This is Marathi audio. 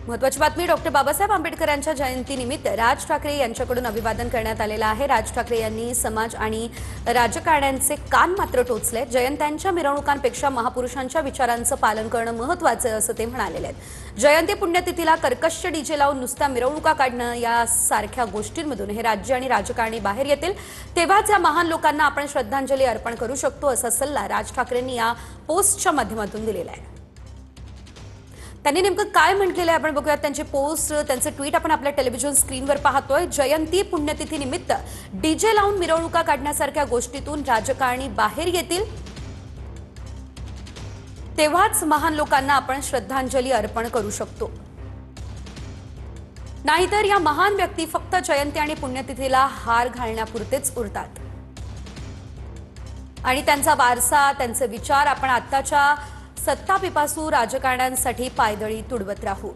महत्त्वाची बातमी डॉक्टर बाबासाहेब आंबेडकरांच्या जयंतीनिमित्त राज ठाकरे यांच्याकडून अभिवादन करण्यात आलेलं आहे। राज ठाकरे यांनी समाज आणि राजकारण्यांचे कान मात्र टोचले। जयंत्यांच्या मिरवणुकांपेक्षा महापुरुषांच्या विचारांचं पालन करणं महत्त्वाचं असं ते म्हणालेले आहेत। जयंती पुण्यतिथीला कर्कश डीजे लावून नुसत्या मिरवणुका काढणं यासारख्या गोष्टींमधून हे राज्य आणि राजकारणी बाहेर येतील, तेव्हाच या महान लोकांना आपण श्रद्धांजली अर्पण करू शकतो असा सल्ला राज ठाकरेंनी या पोस्टच्या माध्यमातून दिलेला आहे। त्यांनी नेमकं काय म्हटलेलं आहे आपण बघूयात। त्यांची पोस्ट, त्यांचे ट्विट आपण आपल्या टेलिव्हिजन स्क्रीनवर पाहतोय। जयंती पुण्यतिथी निमित्त डीजे लावून मिरवणुका काढण्यासारख्या गोष्टीतून राजकारणी बाहेर येतील, तेव्हाच महान लोकांना आपण श्रद्धांजली अर्पण करू शकतो, नाहीतर या महान व्यक्ती फक्त जयंती आणि पुण्यतिथीला हार घालण्यापुरतेच उरतात आणि त्यांचा वारसा, त्यांचे विचार आपण आत्ताच्या सत्तापिपासू राजकारण्यांसाठी पायदळी तुडवत राहू।